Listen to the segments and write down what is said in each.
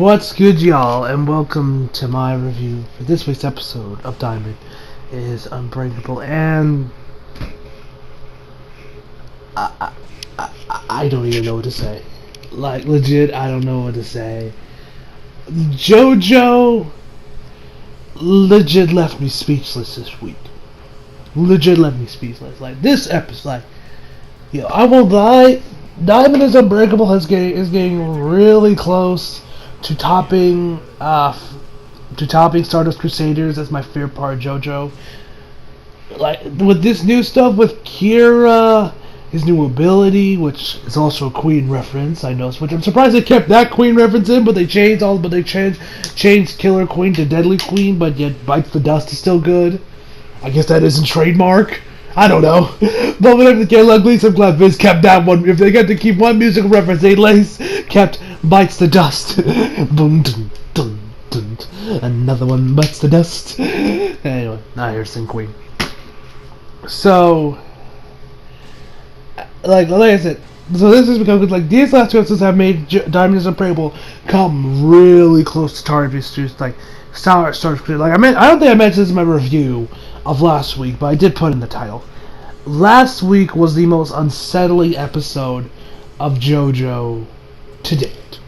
What's good, y'all, and welcome to my review for this week's episode of Diamond is Unbreakable, and I don't even know what to say. Like, legit, I don't know what to say. JoJo legit left me speechless this week. Legit left me speechless. Like, this episode, like, I won't lie, Diamond is Unbreakable is getting really close to topping Stardust Crusaders as my favorite part of JoJo. Like, with this new stuff with Kira, his new ability, which is also a Queen reference, I noticed, which I'm surprised they kept that Queen reference in, but they changed Killer Queen to Deadly Queen, but yet Bites the Dust is still good. I guess that isn't trademark. I don't know. But whatever the case, at least I'm glad Viz kept that one. If they got to keep one musical reference, they at least kept Bites the Dust. Boom, dun, dun, dun. Another one bites the dust. Anyway, now here's Sing Queen. So, like I said, so this is because these last two episodes have made Diamond is Unbreakable come really close to Target's like Stardust. Like I don't think I mentioned this in my review of last week, but I did put in the title. Last week was the most unsettling episode of JoJo to date.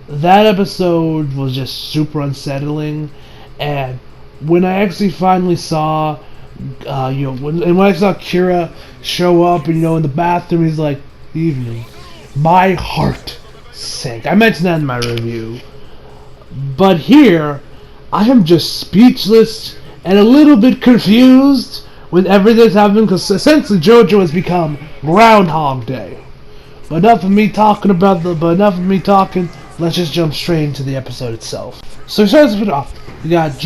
That episode was just super unsettling, and when I actually finally saw, when I saw Kira show up, and in the bathroom, he's like, "Evening," my heart sank. I mentioned that in my review, but here, I am just speechless and a little bit confused with everything that's happening, because essentially JoJo has become Groundhog Day. But enough of me talking, let's just jump straight into the episode itself. So starts it off. We got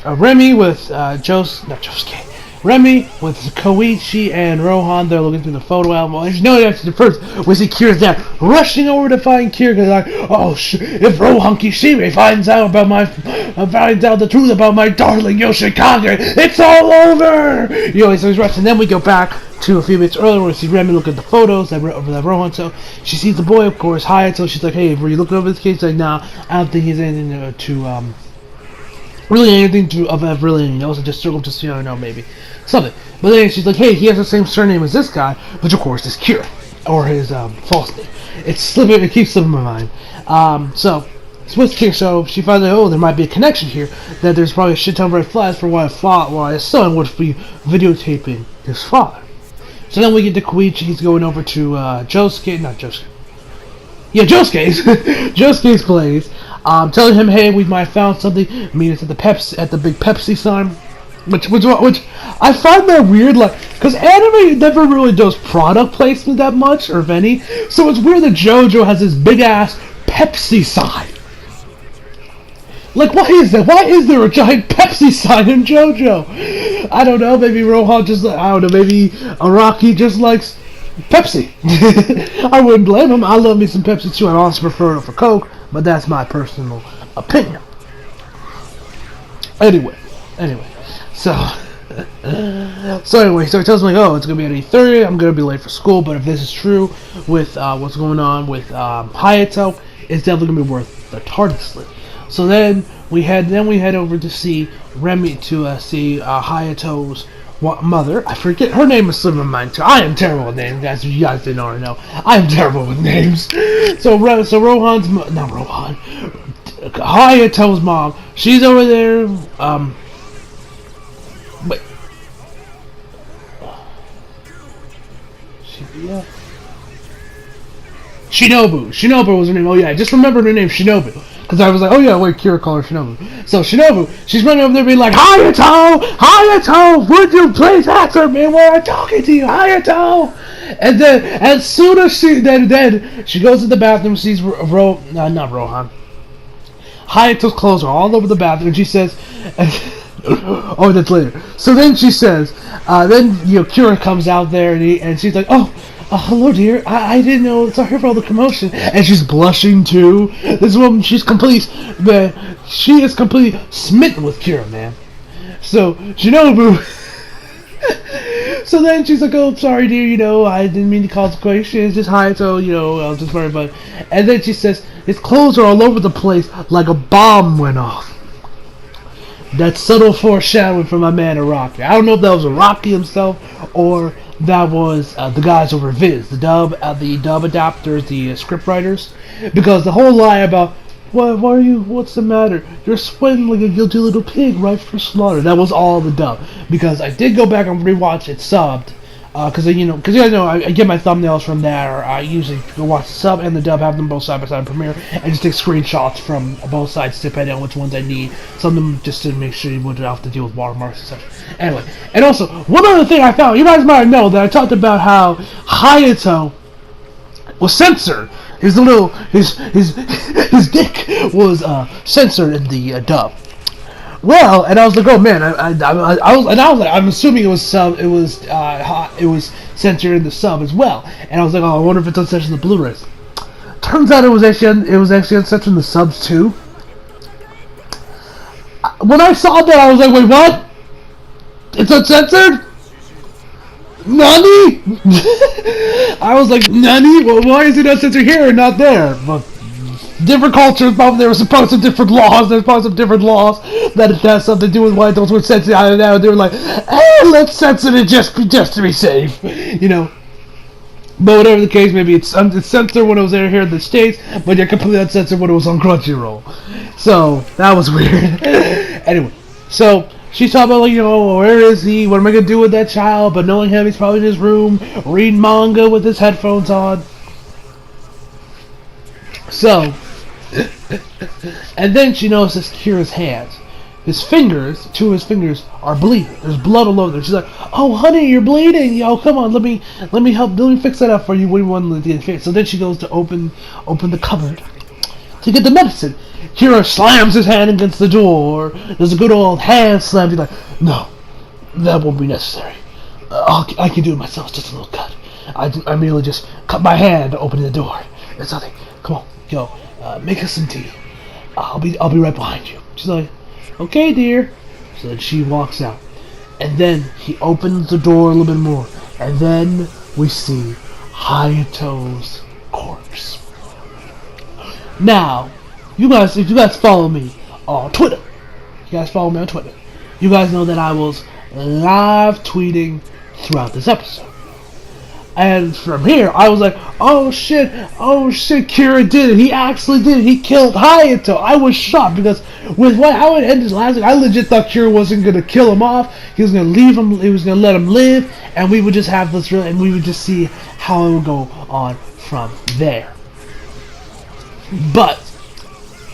Remy with Remy with Koichi and Rohan. They're looking through the photo album. And after the first, we see Kira's dad rushing over to find Kira, because if Rohan Kishime finds out the truth about my darling Yoshikage, it's all over. So he's rushing. Then we go back to a few minutes earlier where we see Remy look at the photos that Rohan. So she sees the boy, of course, Hayato. She's like, "Hey, were you looking over this case?" Like, "Nah, I don't think he's anything anything else. I just circled, maybe something." But then she's like, "Hey, he has the same surname as this guy," which of course is Kira, or his false name. It keeps slipping my mind. So it's with Kira. So she finds out, there might be a connection here. That there's probably a shit ton of red flags for why his son would be videotaping his father. So then we get to Koichi. He's going over to Josuke's place. Telling him, "Hey, we might have found something." Meet us at the big Pepsi sign, which I find that weird, because anime never really does product placement that much, or if any. So it's weird that JoJo has this big ass Pepsi sign. Like, why is that? Why is there a giant Pepsi sign in JoJo? I don't know. Maybe Rohan maybe Araki just likes Pepsi. I wouldn't blame him. I love me some Pepsi too. I honestly prefer it for Coke, but that's my personal opinion. Anyway, so he tells me, it's gonna be at 8:30. I'm gonna be late for school, but if this is true with what's going on with Hayato, it's definitely gonna be worth the TARDIS slip. So then we head over to see Remy, to see Hayato's mother. I forget her name is slipping my mind too. I am terrible with names, guys. If you guys didn't already know, I am terrible with names. So Hayato's mom. She's over there. Wait. Shinobu was her name. Oh yeah, I just remembered her name, Shinobu. Because I was like, oh yeah, wait, Kira called her Shinobu. So Shinobu, she's running over there being like, Hayato, would you please answer me? We're talking to you, Hayato. And then, as soon as she goes to the bathroom, sees not Rohan. Hayato's clothes are all over the bathroom, and she says, oh, that's later. So then she says, Kira comes out there, and she's like, oh, hello, dear. I didn't know. Sorry for all the commotion. And she's blushing too. This woman, she is completely smitten with Kira, man. So Shinobu So then she's like, "Oh, sorry, dear. I didn't mean to cause questions. It's just Hayato. I was just worried about it." And then she says, "His clothes are all over the place, like a bomb went off." That subtle foreshadowing from my man Araki. I don't know if that was Araki himself or that was the guys over Viz, the dub adapters, the script writers, because the whole lie about why are you? What's the matter? You're sweating like a guilty little pig right for slaughter. That was all the dub. Because I did go back and rewatch it subbed. Because I get my thumbnails from there. I usually go watch the sub and the dub, have them both side by side in Premiere, and just take screenshots from both sides depending on which ones I need. Some of them just to make sure you wouldn't have to deal with watermarks and such. Anyway, and also one other thing I found, you guys might know that I talked about how Hayato was censored. His dick was censored in the dub. Well, and I was like, oh man, I'm assuming it was censored in the sub as well. And I was like, oh, I wonder if it's uncensored in the Blu-rays. Turns out it was actually uncensored in the subs too. When I saw that, I was like, wait, what? It's uncensored? Nani? I was like, Nani? Well, why is it uncensored here and not there? But different cultures, probably there were supposed to different laws. There's probably some different laws that it has something to do with why those were censored. I don't know. They were like, let's censor it just to be safe, But whatever the case, maybe it's censored when it was here in the States, but you're completely uncensored when it was on Crunchyroll. So that was weird. Anyway, so she's talking about, where is he? What am I gonna do with that child? But knowing him, he's probably in his room reading manga with his headphones on. So, and then she notices Kira's hands. Two of his fingers are bleeding. There's blood all over them. She's like, "Oh, honey, you're bleeding. Come on, let me fix that up for you. What do you want to get fixed?" So then she goes to open the cupboard to get the medicine. Kira slams his hand against the door. There's a good old hand slam. He's like, "No, that won't be necessary. I can do it myself. It's just a little cut. I merely just cut my hand opening the door. It's nothing. Come on, go. Make us some tea. I'll be right behind you." She's like, "Okay, dear." So then she walks out. And then he opens the door a little bit more. And then we see Hayato's corpse. Now, if you guys follow me on Twitter, you guys know that I was live tweeting throughout this episode. And from here, I was like, oh shit, Kira did it. He actually did it. He killed Hayato. I was shocked because with how it ended last week, I legit thought Kira wasn't going to kill him off. He was going to leave him, he was going to let him live, and we would just have this and we would just see how it would go on from there. But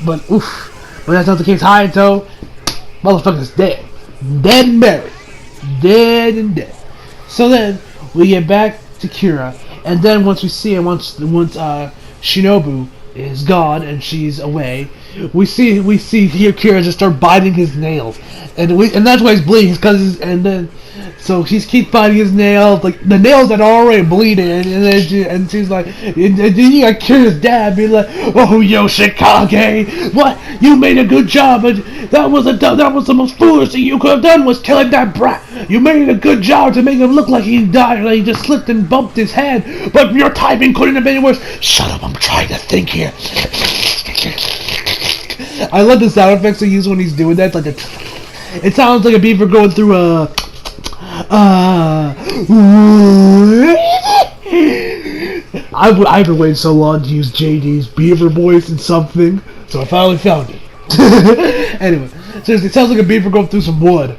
that's not the case. Hayato, motherfucker's dead. Dead and buried. Dead and dead. So then, we get back to Kira, and then once we see, and once Shinobu is gone and she's away, we see here Kira just start biting his nails, and that's why he's bleeding, so she's keep biting his nails, like the nails that are already bleeding, and she's like, and then you got Kira's dad being like, "Oh, Yoshikage, what? You made a good job, but that was the most foolish thing you could have done was killing that brat. You made a good job to make him look like he died, like he just slipped and bumped his head, but your timing couldn't have been any worse." Shut up, I'm trying to think here. I love the sound effects they use when he's doing that. It sounds like a beaver going through a. I've been waiting so long to use JD's beaver voice in something, so I finally found it. Anyway, seriously, it sounds like a beaver going through some wood.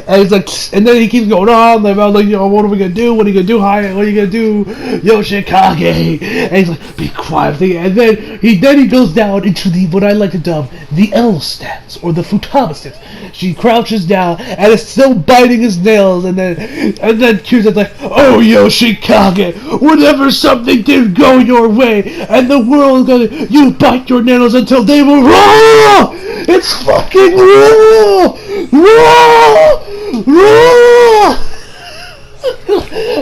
And it's like, and then he keeps going on about like, what are we gonna do? What are you gonna do, Hyatt? What are you gonna do, Yoshikage? And he's like, be quiet. And then he goes down into what I like to dub the L stance or the futaba stance. She crouches down and is still biting his nails. And then Kira's like, oh Yoshikage, whenever something didn't go your way, and the world you bite your nails until they will raw. It's fucking raw.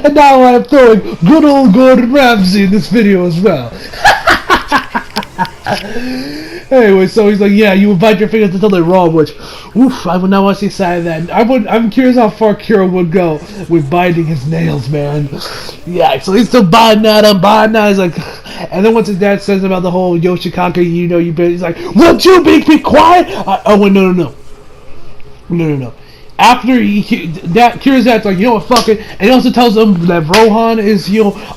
And now I'm throwing good old Gordon Ramsay in this video as well. Anyway, so he's like, yeah, you would bite your fingers until they're raw, which, oof, I would not want to see side of that. I'm curious how far Kira would go with biting his nails, man. Yeah, so he's still biting at him. He's like, and then once his dad says about the whole Yoshikage, you better, he's like, won't you be quiet? Oh, wait, no. After Kira's dad's like, you know what, fuck it. And he also tells them that Rohan is,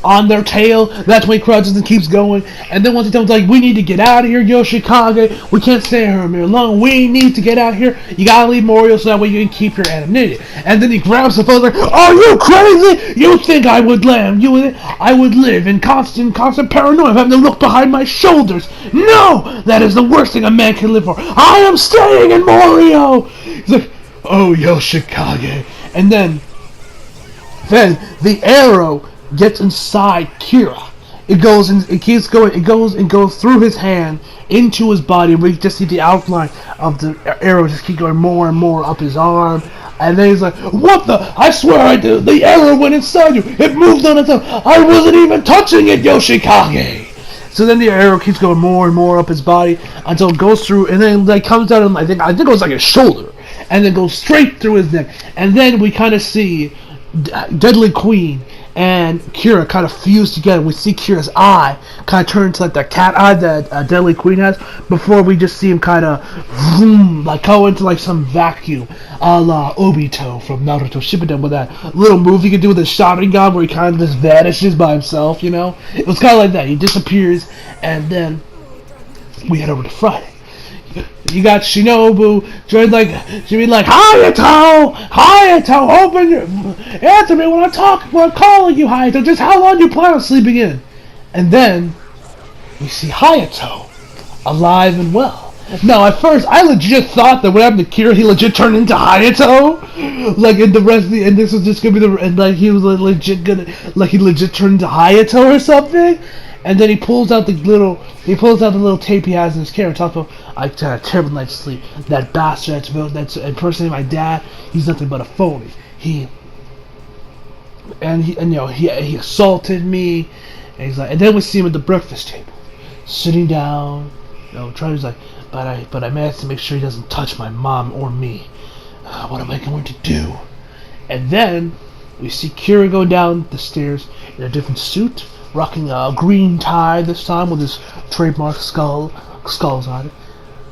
on their tail. That's when he crouches and keeps going. And then once he tells them, like, we need to get out of here, Yoshikage. We can't stay here alone. We need to get out of here. You gotta leave Morio so that way you can keep your anonymity. And then he grabs the phone like, are you crazy? You think I would live in constant paranoia of having to look behind my shoulders. No! That is the worst thing a man can live for. I am staying in Morio! He's like, oh, Yoshikage. And then the arrow gets inside Kira. It goes and it keeps going. It goes through his hand into his body. We just see the outline of the arrow just keep going more and more up his arm. And then he's like, what the? I swear I did. The arrow went inside you. It moved on its own. I wasn't even touching it, Yoshikage. So then the arrow keeps going more and more up his body until it goes through, and then like comes down. I think it was like his shoulder. And then goes straight through his neck. And then we kind of see Deadly Queen and Kira kind of fuse together. We see Kira's eye kind of turn into like the cat eye that Deadly Queen has, before we just see him kind of like go into like some vacuum, a la Obito from Naruto Shippuden, with that little move he could do with his Sharingan where he kind of just vanishes by himself, It was kind of like that. He disappears, and then we head over to Friday. You got Shinobu, she'd be like, Hayato, open your, answer me when I'm calling you, Hayato, just how long do you plan on sleeping in? And then, we see Hayato, alive and well. Now, at first, I legit thought that what happened to Kira, he legit turned into Hayato, like, in the rest of the, and this was just gonna be and like, he was legit gonna, like, he legit turned into Hayato or something. And then he pulls out the little tape he has in his camera and talks about, I had a terrible night's sleep. That bastard that's impersonating my dad, he's nothing but a phony. He assaulted me, and he's like, and then we see him at the breakfast table, sitting down, trying to, but I managed to make sure he doesn't touch my mom or me. What am I going to do? And then we see Kira go down the stairs in a different suit, rocking a green tie this time with his trademark skulls on it.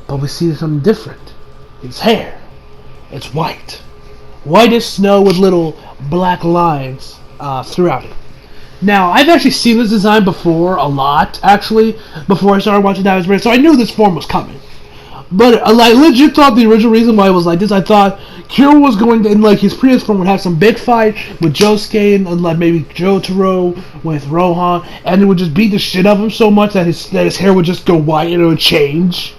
But we see something different. His hair. It's white. White as snow with little black lines throughout it. Now, I've actually seen this design before, a lot, actually, before I started watching Diamond's Brain, so I knew this form was coming. But I legit thought the original reason why it was like this, I thought Kira was going to, in like his previous form, would have some big fight with Josuke and like maybe Jotaro with Rohan, and it would just beat the shit out of him so much that his hair would just go white and it would change,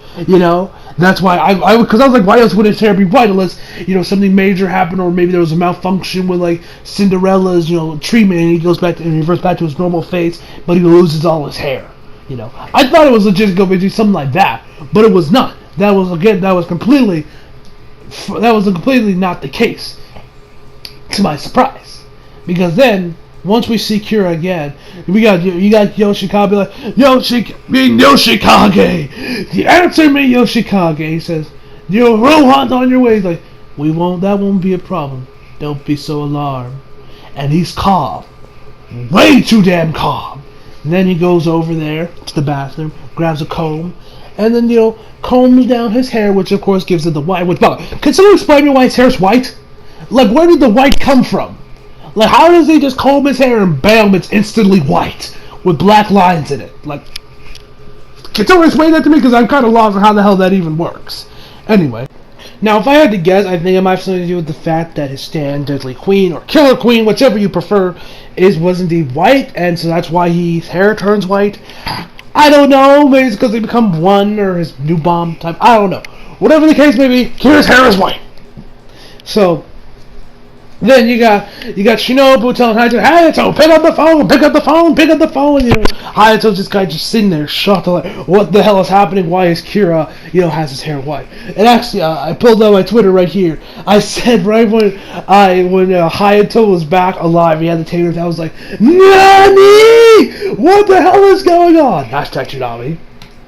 That's why because I was like, why else would his hair be white unless, something major happened, or maybe there was a malfunction with like Cinderella's, treatment, and he goes back and reverts back to his normal face, but he loses all his hair, I thought it was legit going to do something like that, but it was not. That was completely not the case, to my surprise. Because then, once we see Kira again, you got Yoshikage like, Yoshikage! Answer me, Yoshikage! He says, Rohan's on your way. He's like, that won't be a problem. Don't be so alarmed. And he's calm. Way too damn calm. And then he goes over there to the bathroom, grabs a comb, and then, combs down his hair, which of course gives it the white. Can someone explain me why his hair's white? Like, where did the white come from? Like, how does he just comb his hair and bam, it's instantly white with black lines in it? Like, can someone explain that to me? Because I'm kind of lost on how the hell that even works. Anyway. Now, if I had to guess, I think it might have something to do with the fact that his stand, Deadly Queen, or Killer Queen, whichever you prefer, was indeed white, and so that's why his hair turns white. I don't know, maybe it's because they become one, or his new bomb type, I don't know. Whatever the case may be, Kira's hair is white. So, then you got Shinobu telling Hayato, pick up the phone. Hayato's just sitting there shocked, like, what the hell is happening? Why is Kira, has his hair white? And actually, I pulled out my Twitter right here. I said right when Hayato was back alive, he had the taters, I was like, NANI? What the hell is going on? Hashtag Tsunami.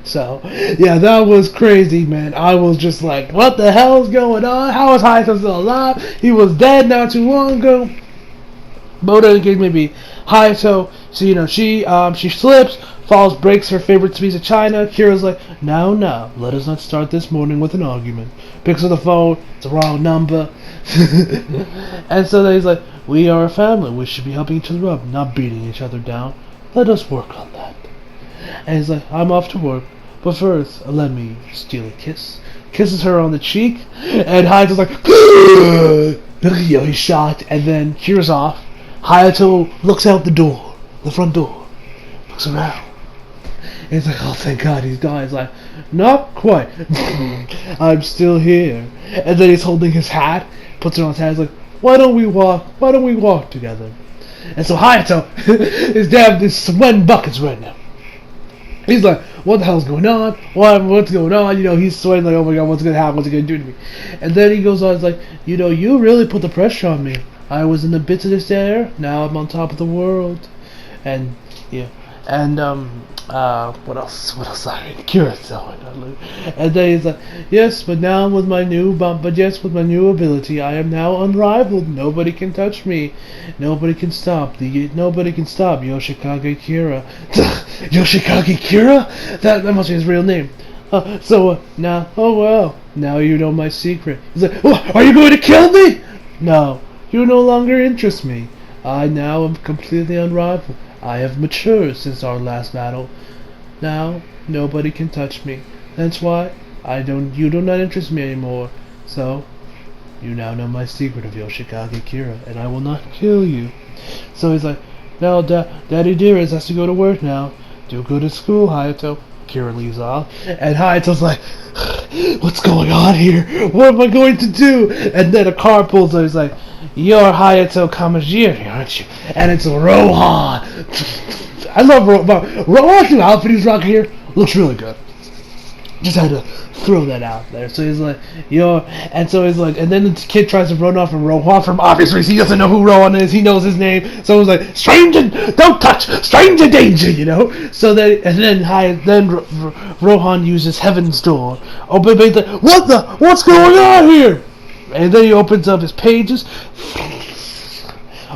So, yeah, that was crazy, man. I was just like, what the hell is going on? How is Hayato still alive? He was dead not too long ago. Moto gave maybe Hayato, so she slips, falls, breaks her favorite piece of china. Kira's like, no, let us not start this morning with an argument. Picks up the phone, it's the wrong number. And so then he's like, we are a family, we should be helping each other up, not beating each other down. Let us work on that. And he's like, I'm off to work, but first, let me steal a kiss. Kisses her on the cheek, and Hayato's like, he's shocked, and then Kira's off. Hayato looks out the front door, looks around. And he's like, oh, thank God he's gone. He's like, not quite. I'm still here. And then he's holding his hat, puts it on his hat. He's like, why don't we walk together? And so Hayato is sweating buckets right now. He's like, what the hell's going on? What's going on? He's sweating like, oh my God, what's going to happen? What's he going to do to me? And then he goes on, he's like, you really put the pressure on me. I was in the bits of this air, now I'm on top of the world. And, yeah. And, what else? Kira. And then he's like, yes, but with my new ability, I am now unrivaled. Nobody can touch me. Nobody can stop Yoshikage Kira. Yoshikage Kira? That must be his real name. Now you know my secret. He's like, oh, are you going to kill me? No, you no longer interest me. I now am completely unrivaled. I have matured since our last battle. Now, nobody can touch me. That's why you do not interest me anymore. So, you now know my secret of Yoshikage Kira, and I will not kill you. So he's like, now, Daddy Dearest has to go to work now. Do go to school, Hayato. Kira leaves off, and Hayato's like, what's going on here? What am I going to do? And then a car pulls up. He's like, you're Hayato Kamajiri, aren't you? And it's Rohan. I love Rohan. Rohan's new outfit he's rocking here looks really good. Just had to throw that out there. So he's like, and then the kid tries to run off from Rohan from obvious reasons. He doesn't know who Rohan is. He knows his name. So he's like, stranger, don't touch, stranger danger, So then Rohan uses Heaven's Door. But he's like, what's going on here? And then he opens up his pages.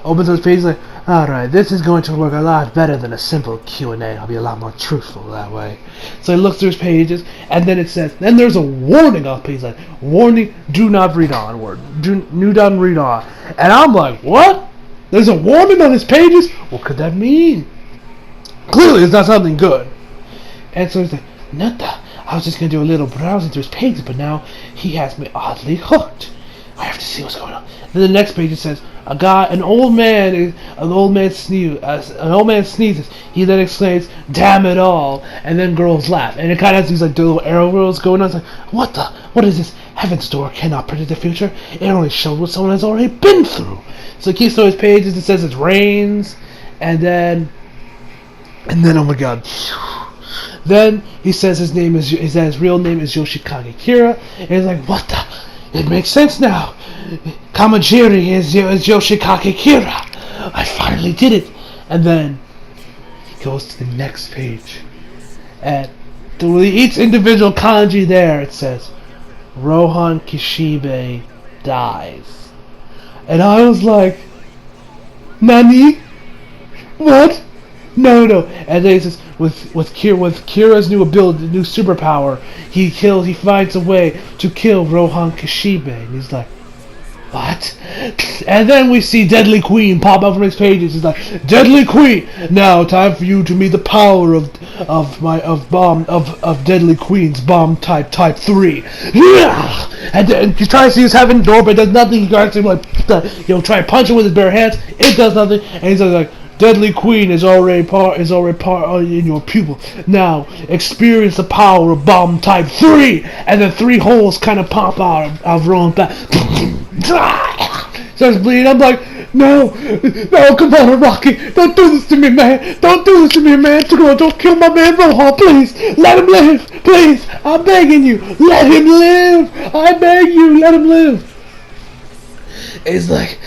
Like, alright, this is going to work a lot better than a simple Q&A. I'll be a lot more truthful that way. So he looks through his pages, and then it says, then there's a warning off page, like, warning, do not read onward. Do not read on. And I'm like, what? There's a warning on his pages? What could that mean? Clearly it's not something good. And so he's like, Nata, I was just going to do a little browsing through his pages, but now he has me oddly hooked. I have to see what's going on. Then the next page it says, an old man sneezes. He then exclaims, damn it all. And then girls laugh. And it kind of has these little arrow wheels going on. It's like, what is this? Heaven's Door cannot predict the future. It only shows what someone has already been through. So he keeps through his pages. It says it rains. And then, oh my God. Then he says his real name is Yoshikage Kira. And he's like, what the? It makes sense now. Kamajiri is Yoshikage Kira. I finally did it. And then he goes to the next page. And through each individual kanji there, it says, Rohan Kishibe dies. And I was like, Nani? What? No. And then he says, with Kira's new ability, new superpower, he finds a way to kill Rohan Kishibe. And he's like, what? And then we see Deadly Queen pop up from his pages. He's like, Deadly Queen, now time for you to meet the power of Deadly Queen's bomb type 3. Yeah! And then he tries to use Heaven's Door, but it does nothing. He tries to try and punch it with his bare hands. It does nothing. And he's like, Deadly Queen is already part in your pupil. Now experience the power of bomb type 3, and then 3 holes kind of pop out of Rohan's back. Starts bleeding. I'm like, no, come on, Rocky, don't do this to me, man. Don't kill my man Rohan, please. Let him live, please. I'm begging you, let him live. I beg you, let him live. It's like,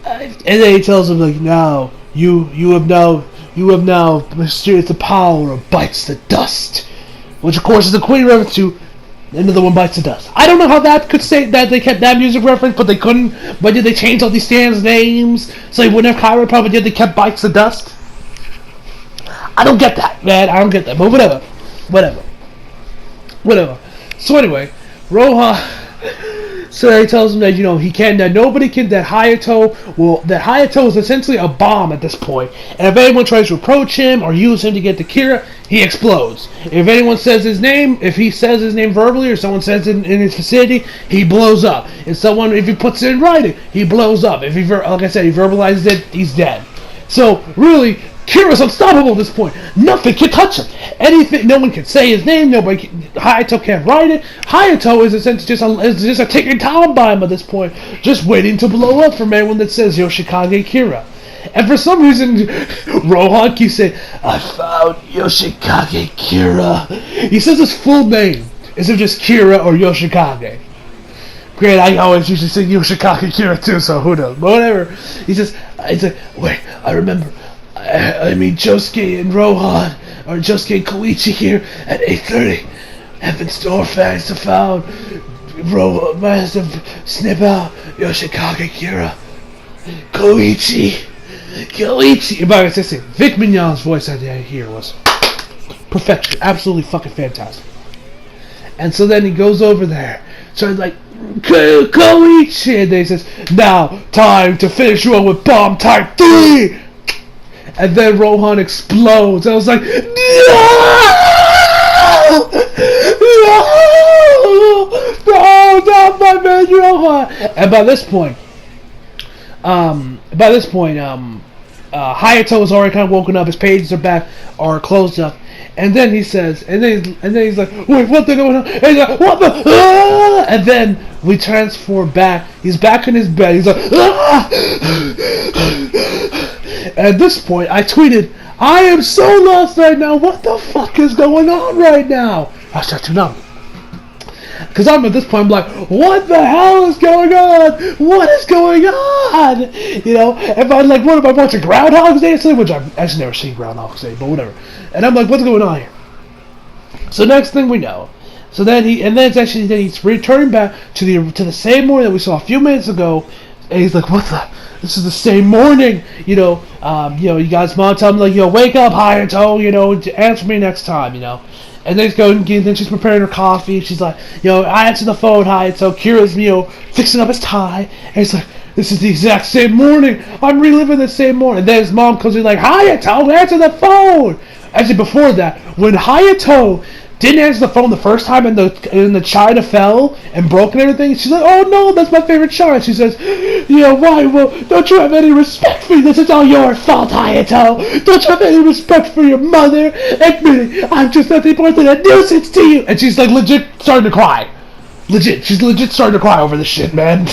and then he tells him like, now. You have now experienced the power of bites the dust. which of course is a Queen reference to Another One Bites the Dust. I don't know how that could say that they kept that music reference, but they couldn't. But did they change all these stands' names so they wouldn't have Kyra? Probably did. They kept Bites the Dust. I don't get that, man. I don't get that. But whatever. So anyway, Rohan. So he tells him that he can't. That nobody can. That Hayato is essentially a bomb at this point. And if anyone tries to approach him or use him to get to Kira, he explodes. If anyone says his name, if he says his name verbally, or someone says it in his vicinity, he blows up. If he puts it in writing, he blows up. If he, like I said, he verbalizes it, he's dead. So really, Kira's unstoppable at this point. Nothing can touch him. Anything, no one can say his name. Hayato can't write it. Hayato is essentially just a ticking time bomb at this point, just waiting to blow up from anyone that says Yoshikage Kira. And for some reason, Rohan keeps saying, "I found Yoshikage Kira." He says his full name instead of just Kira or Yoshikage. Great, I always usually say Yoshikage Kira too, so who knows? But whatever. He says, "Wait, I remember. I mean Josuke and Rohan, or Josuke and Koichi here at 8:30. Heaven's Door fans have found Rohan massive snip out Yoshikage Kira. Koichi. But Vic Mignogne's voice I hear was perfection, absolutely fucking fantastic. And so then he goes over there, so he's like, Koichi, and then he says, "Now, time to finish you up with bomb type 3! And then Rohan explodes. I was like, no, not my man, Rohan. And by this point, Hayato is already kind of woken up. His pages are closed up. And then he says, and then he's like, "Wait, what the going on?" And he's like, "What the?" Ah! And then we transform back. He's back in his bed. He's like, "Ah!" At this point, I tweeted, "I am so lost right now. What the fuck is going on right now?" Because I'm at this point, I'm like, what the hell is going on? What is going on? If I'm like, what am I watching? Groundhog's Day? Which I've actually never seen Groundhog's Day, but whatever. And I'm like, what's going on here? So next thing we know, then he's returning back to the same morning that we saw a few minutes ago, and he's like, what the? This is the same morning, you guys' mom tell him, like, wake up, Hayato, answer me next time, And then she's preparing her coffee. She's like, I answer the phone, Hayato. Kira's, fixing up his tie. And he's like, this is the exact same morning. I'm reliving the same morning. And then his mom comes in like, Hayato, answer the phone. Actually, before that, when Hayato didn't answer the phone the first time and the china fell and broke and everything, she's like, oh no, that's my favorite china. She says, why? Well, don't you have any respect for me? This is all your fault, Hayato. Don't you have any respect for your mother? Admit it, I'm just nothing more than a nuisance to you. And she's like legit starting to cry. She's legit starting to cry over this shit, man.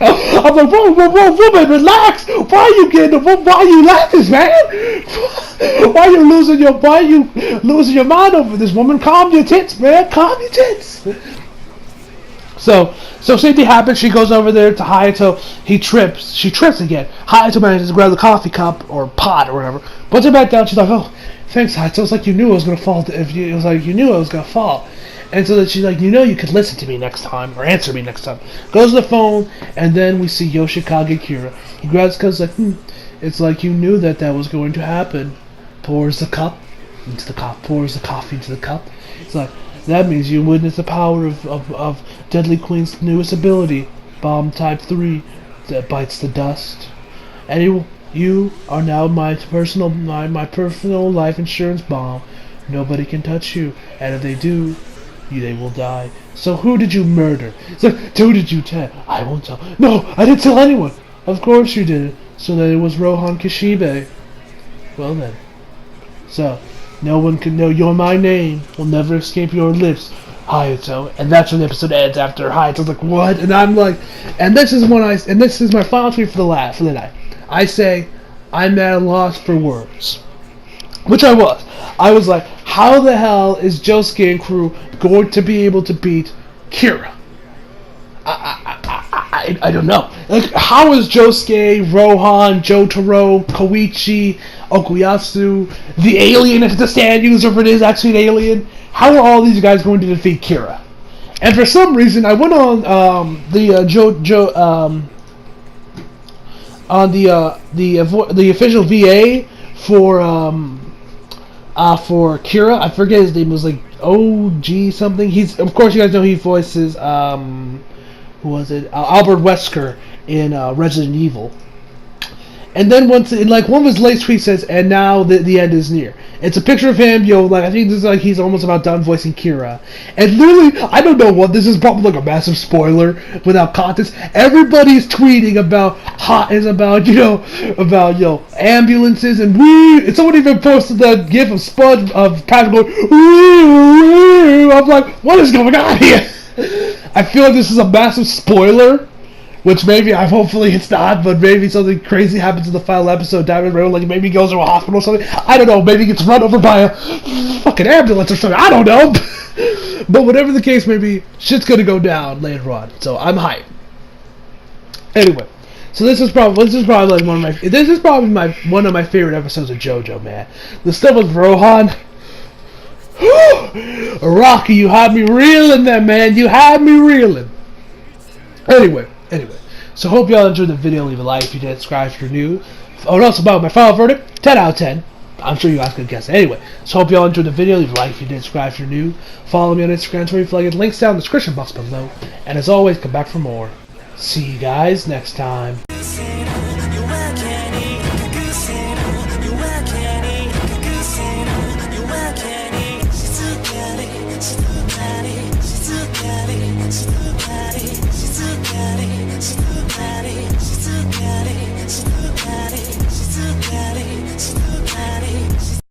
I'm like, whoa, woman, relax. Why are you laughing, man? Why are you losing your mind over this, woman? Calm your tits, man. Calm your tits. So same thing happens. She goes over there to Hayato. He trips. She trips again. Hayato manages to grab the coffee cup or pot or whatever. Puts it back down. She's like, oh, thanks, Hayato. It's like you knew I was gonna fall. It was like you knew I was gonna fall. And so that she's like, you could listen to me next time, or answer me next time. Goes to the phone, and then we see Yoshikage Kira. He grabs the cup, like, it's like you knew that was going to happen. Pours the cup into the cup, pours the coffee into the cup. It's like, that means you witness the power of Deadly Queen's newest ability, Bomb Type 3, that bites the dust. And you are now my personal life insurance bomb. Nobody can touch you, and if they do, they will die. So who did you murder? It's like, who did you tell? I won't tell. No, I didn't tell anyone. Of course you did. So then it was Rohan Kishibe. Well then. So, no one can know my name will never escape your lips, Hayato. And that's when the episode ends after Hayato's like, what? And I'm like, and this is my final tweet for the night. I say, I'm at a loss for words. Which I was. I was like, how the hell is Josuke and crew going to be able to beat Kira? I don't know. Like, how is Josuke, Rohan, Jotaro, Koichi, Okuyasu, the alien, if it's a stand user, if it is actually an alien, how are all these guys going to defeat Kira? And for some reason, I went on the official VA for Kira. I forget his name, was like OG something. He's, of course, you guys know he voices who was it? Albert Wesker in Resident Evil. And then once, in like one of his late tweets says, "And now the end is near." It's a picture of him, like I think this is like he's almost about done voicing Kira. And literally, I don't know what this is, probably like a massive spoiler without context. Everybody's tweeting about ambulances and woo. And someone even posted the gif of Spud of Patrick going woo. I'm like, what is going on here? I feel like this is a massive spoiler. Which hopefully it's not, but maybe something crazy happens in the final episode. Diamond Railroad, like maybe he goes to a hospital or something. I don't know. Maybe he gets run over by a fucking ambulance or something. I don't know. But whatever the case may be, shit's gonna go down later on. So I'm hyped. Anyway, so this is probably like one of my favorite episodes of JoJo, man. The stuff with Rohan. Rocky, you had me reeling there, man. You had me reeling. Anyway, so hope y'all enjoyed the video. Leave a like if you did, subscribe if you're new. Oh, and also about my final verdict, 10 out of 10. I'm sure you guys could guess it. Anyway, so hope y'all enjoyed the video. Leave a like if you did, subscribe if you're new. Follow me on Instagram, Twitter, flag links down in the description box below. And as always, come back for more. See you guys next time.